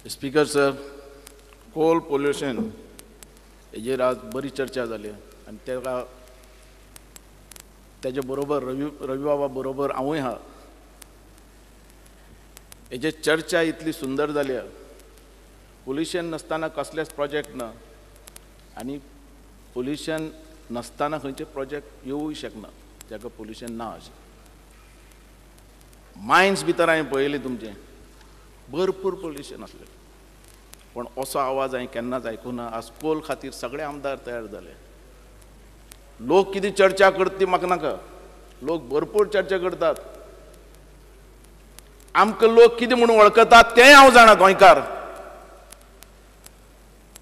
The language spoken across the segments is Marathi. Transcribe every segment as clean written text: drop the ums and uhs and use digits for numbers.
स्पीकर सर, कोल पोल्युशन हेजेर आज बरी चर्चा जाली आनी तेजे बरोबर रवी बाबा बरोबर हांवूय हा. हेजे चर्चा इतली सुंदर जाली. पोल्युशन नसताना कसलेच प्रोजेक्ट ना आनी पोल्युशन नसताना खंयचे प्रोजेक्ट येवूय शकना जाका पोल्युशन ना अशें. मायन्स भितर हांवें पळयली तुमचें भरपूर पोल्युशन असलें, पण असो आवाज हांवें केन्नाच आयकुना. आज कोल खातीर सगळे आमदार तयार जाले. लोक कितें चर्चा करता ती म्हाका नाका, लोक भरपूर चर्चा करतात. आमकां लोक कितें म्हणून वळखतात तेंय हांव जाणा. गोंयकार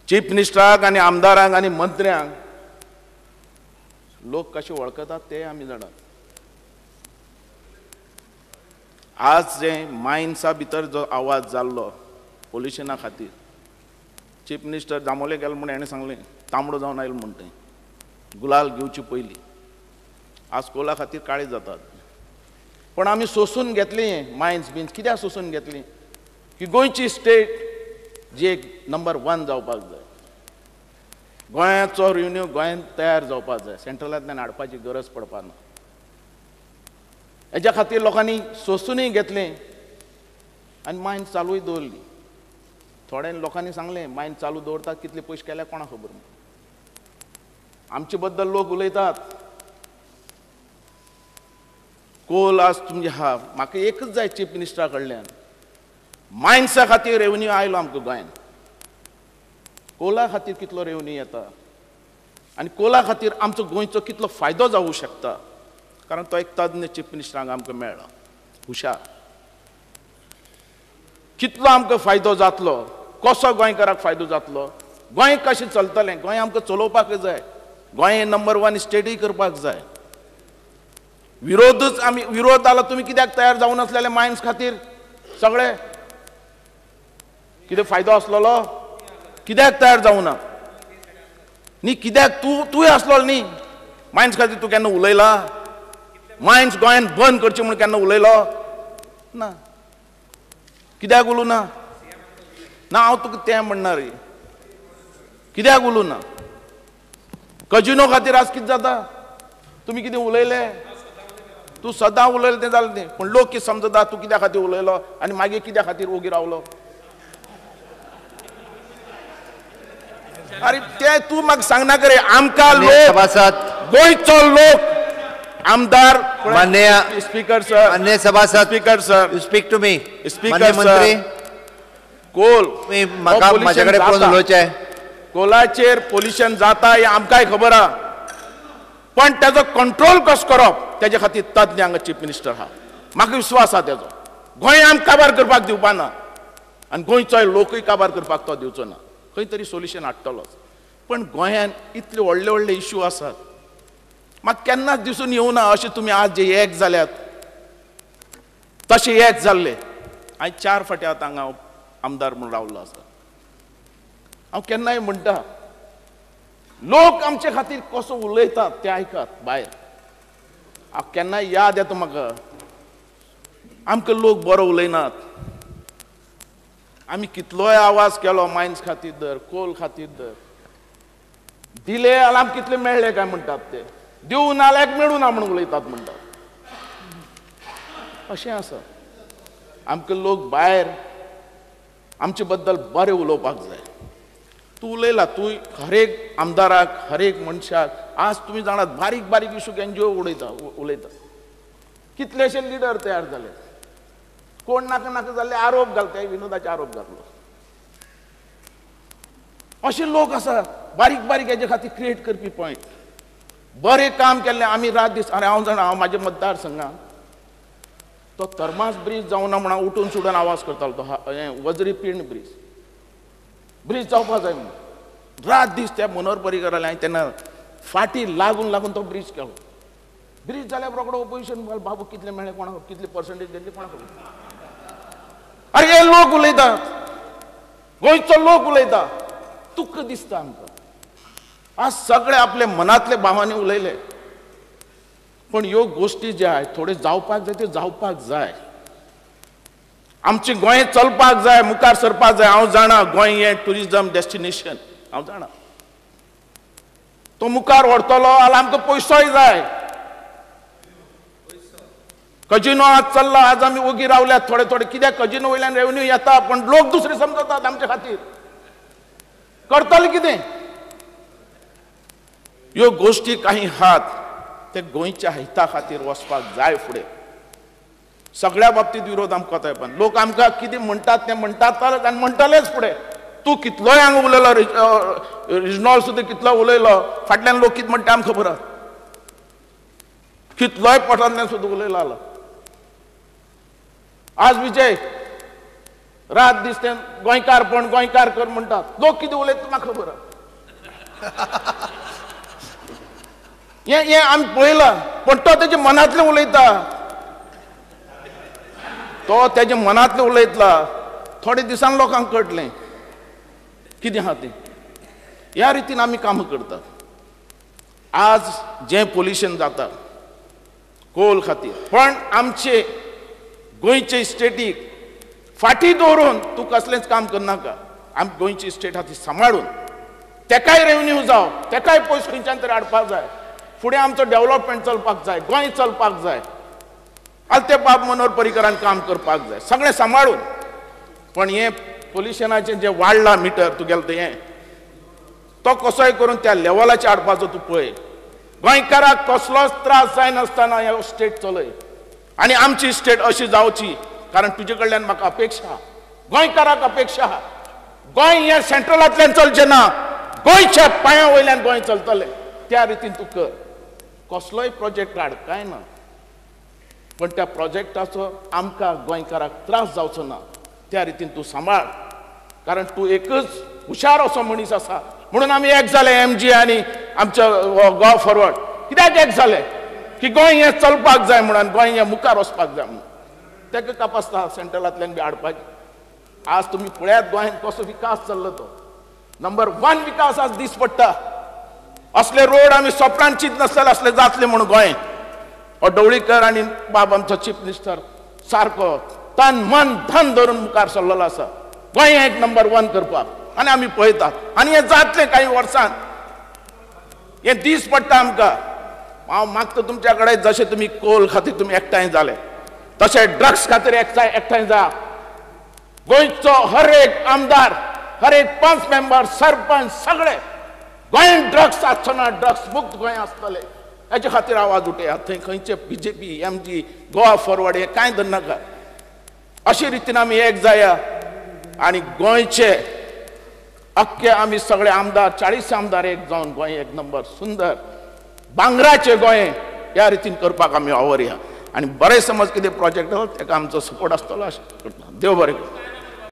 चीफ मिनिस्टराक आनी आमदारांक आनी मंत्र्यांक लोक कशे वळखतात तें आमी जाणात. आज जे मायन्सा भितर जो आवाज जाल्लो पोल्युशना खातीर, चीफ मिनिस्टर जांबोले गेलो म्हण हाणें सांगलें तांबडो जावन आयलो म्हण तें गुलाल घेवची पयलीं. आज कोला खातीर काळी जातात. पण आमी सोसून घेतली मायन्स बीन्स. कित्याक सोसून घेतली की गोंयची स्टेट जी एक नंबर 1 जावपाक जाय. गोंयाचो रेवन्यू गोंयांत तयार जावपाक जाय. सेंट्रलांतल्यान हाडपाची गरज पडपाना. हेज्या खातीर लोकांनी सोसूनय घेतलें आनी मायन्स चालूय दवरली. थोड्या लोकांनी सांगलें मायन्स चालू दवरतात कितले पयशे केल्या कोणा खबर. आमचे बद्दल लोक उलयतात कोल आज तुमचे हा. म्हाका एकच जाय चीफ मिनिस्टरा कडल्यान, मायन्सा खातीर रेवन्यू आयलो आमकां गोंयांत. कोला खातीर कितलो रेवन्यू येता आनी कोला खातीर आमचो गोंयचो कितलो फायदो जावूं शकता. कारण तो एक तज्ञ चीफ मिनिस्टराक आमकां मेळ्ळा, हुशार. कितलो आमकां फायदो जातलो, कसो गोंयकाराक फायदो जातलो, गोंय कशें चलतलें, गोंय आमकां चलोवपाक जाय, गोंय नंबर 1 स्टेटूय करपाक जाय. विरोध जालो तुमी कित्याक तयार जावं नासलेले मायन्स खातीर. सगळे कितें फायदो आसलेलो कित्याक तयार जावं ना न्ही. कित्याक तूंय आसलो न्ही मायन्स खातीर. तूं केन्ना उलयला मायन्स गोंयांत बंद करची म्हूण केन्ना उलयलो ना. कित्याक उलोवना ना. हांव तुका तें म्हणना रे, कित्याक उलोवना. कजिनो खातीर आज कितें जाता, तुमी कितें उलयले, तूं सदां उलयलें तें जालें तें. पूण लोक कितें समजता तूं कित्या खातीर उलयलो आनी मागीर कित्या खातीर ओगी रावलो. अरे तें तूं म्हाका सांगना रे. आमकां लोक गोंयचो लोक आमदार माननीय स्पीकर सर, माननीय सभासद, speaker sir, speak to me. Speaker मंत्री कोल माझ्याकडे कोण उलोवचें. कोलाचेर पोल्युशन जाता हें आमकांय खबर आहा, पण तेजो कंट्रोल कसो करप तेजे खातीर तज्ञ हांगा चीफ मिनिस्टर आहा. म्हाका विश्वास आहा तेजो. गोंय आमकां काबार करपाक दिवपाना आनी गोंयचो लोकूय काबार करपाक तो दिवचो ना. खंय तरी सोल्युशन हाडटलोच. पण गोंयांत इतले व्हडले व्हडले इश्यू आसात, म्हाका केन्नाच दिसून येवं ना अशें तुमी आज जे एक जाल्यात तशें एक जाल्ले. हांवें 4 फावटी आतां हांगा आमदार म्हूण रावल्लो आसा. हांव केन्नाय म्हणटा लोक आमचे खातीर कसो उलयतात तें आयकात भायर. हांव केन्नाय याद येता म्हाका आमकां लोक बरो उलयनात. आमी कितलोय आवाज केलो मायन्स खातीर धर, कोल खातीर धर, दिले जाल्यार आमकां कितले मेळ्ळे काय म्हणटात ते. दिवं नाल्याक मेळूं ना म्हणून उलयतात म्हणटात. अशें आसा. आमकां लोक भायर आमचे बद्दल बरें उलोवपाक जाय. तूं उलयला, तूं हर एक आमदाराक हर एक मनशाक आज तुमी जाणात बारीक बारीक इशूक एनजीओ उलयता. कितलेशे लिडर तयार जाले. कोण नाका नाका जाल्ले आरोप घालता, विनोदाचे आरोप घातलो. अशे लोक आसा बारीक बारीक हेजे खातीर क्रिएट करपी पॉयंट. बरें काम केल्लें आमी रात दीस. आनी हांव जाणा हांव म्हाज्या मतदारसंघांत तो थर्मास ब्रीज जावना म्हणून उठून सुडून आवाज करतालो. तो वजरी पिंड ब्रीज जावपाक जाय म्हणून रात दीस त्या मनोहर पर्रीकराक हांवें तेन्ना फाटी लागून तो ब्रीज केलो. ब्रीज जाल्यार रोखडो ऑपोजिशन बाबू कितले मेळ्ळे कोणाक, कितले पर्संटेज दिल्ली कोणाक. अरे हे लोक उलयतात, गोंयचो लोक उलयता. तुका दिसता आमकां आज सगळे आपले मनांतले भावांनी उलयले. पण ह्यो गोश्टी ज्यो आहाय थोड्यो जावपाक जाय त्यो जावपाक जाय. आमची गोंय चलपाक जाय, मुखार सरपाक जाय. हांव जाणा गोंय हें टुरिजम डेस्टिनेशन, हांव जाणा. तो मुखार व्हरतलो जाल्यार आमकां पयसोय जाय. कजिनो आज चल्ला, आज आमी ओगी रावल्यात थोडे थोडे. कित्याक कजिनो वयल्यान रेव्हन्यू येता, पण लोक दुसरे समजतात आमच्या खातीर. करतले कितें? ह्यो गोश्टी काही हात ते गोंयच्या हिता खातीर वचपाक जाय फुडें. सगळ्या बाबतीत विरोध आमकां कोताय, पण लोक आमकां कितें म्हणटात तें म्हणटात आनी म्हणटलेच फुडें. तूं कितलोय हांगा उलयलो, रिजनल सुद्दां कितलो उलयलो, फाटल्यान लोक कितें म्हणटा आमकां खबर आसा. कितलोय पोटांतल्यान सुद्दां उलयलो आलो. आज विजय रात दीस तें गोंयकारपण गोंयकार कर म्हणटात. लोक कितें उलयता म्हाका खबर आसा. हे आमी पळयलां, पण तो तेजे मनांतलें उलयता. तो तेजे मनांतलें उलयतला. थोडे दिसान लोकांक कळटलें कितें आहा तें. ह्या रितीन आमी कामां करतात. आज जें पोल्युशन जाता कोल खातीर, पण आमचे गोंयचे स्टेटीक फाटीं दवरून तूं कसलेंच काम करनाका. आमी गोंयची स्टेट आहा ती सांबाळून तेकाय रेव्हन्यू जावं, तेकाय पयस खंयच्यान तरी हाडपाक जाय. फुडें आमचो डेव्हलपमेंट चलपाक जाय, गोंय चलपाक जाय. आलते बाब मनोहर पर्रीकरान काम करपाक जाय, सगळें सांबाळून. पण हें पोल्युशनाचें जें वाडलां मिटर तुगेलें तें, तो कसोय करून त्या लेवलाचेर हाडपाचो तूं पळय. गोंयकाराक कसलोच त्रास जायनासतना ह्यो स्टेट चलय. आनी आमची स्टेट अशी जावची, कारण तुजे कडल्यान म्हाका अपेक्षा आहा, गोंयकाराक अपेक्षा आहा. गोंय हें सेंट्रलांतल्यान चलचें ना, गोंयच्या पांया वयल्यान गोंय चलतलें. त्या रितीन तूं कर. कसलोय प्रोजेक्ट हाड, कांय ना, पण त्या प्रोजेक्टाचो आमकां गोंयकाराक त्रास जावचो ना त्या रितीन तूं सांबाळ. कारण तूं एकच हुशार असो मनीस आसा म्हणून आमी एक जाले, MG आनी आमचो गोवा फॉरवर्ड. कित्याक एक जाले? की गोंय हें चलपाक जाय म्हणून, गोंय हें मुखार वचपाक जाय म्हणून. तेका कापासता सेंट्रलांतल्यान बी हाडपाक. आज तुमी पळयात गोंयान कसो विकास चल्लो तो. नंबर 1 विकास आज दीस पडटा. असले रोड आमी स्वप्नान चिंत नासले असले जातले म्हणून गोंय. ढवळीकर आनी बाब आमचो चीफ मिनिस्टर सारको तन मन धन धरून मुखार सरलेलो आसा गोंय एक नंबर 1 करपाक. आनी आमी पळयतात आनी हें जातलें काही वर्सान. हें दीस पडटा आमकां. हांव मागता तुमच्या कडेन, जशें तुमी कोल खातीर तुमी एकठांय जाले, तशें ड्रग्स खातीर एकठांय जा. गोंयचो हर एक आमदार, हर एक पंच मेंबर, सरपंच सगळे गोंयान ड्रग्स आसचो ना, ड्रग्स मुक्त गोंय आसतलें हेचे खातीर आवाज उठयात. थंय खंयचे BJP, MG, गोवा फॉरवर्ड हे कांय धरनाका. अशे रितीन आमी एक जाया आनी गोंयचे अख्खे आमी सगळे आमदार 40 आमदार एक जावन गोंय एक नंबर सुंदर भांगराचे गोंय ह्या रितीन करपाक आमी वावरया. आनी बरें समज कितें प्रोजेक्ट आसा तेका आमचो सपोर्ट आसतलो अशें करता. देव बरें करूं.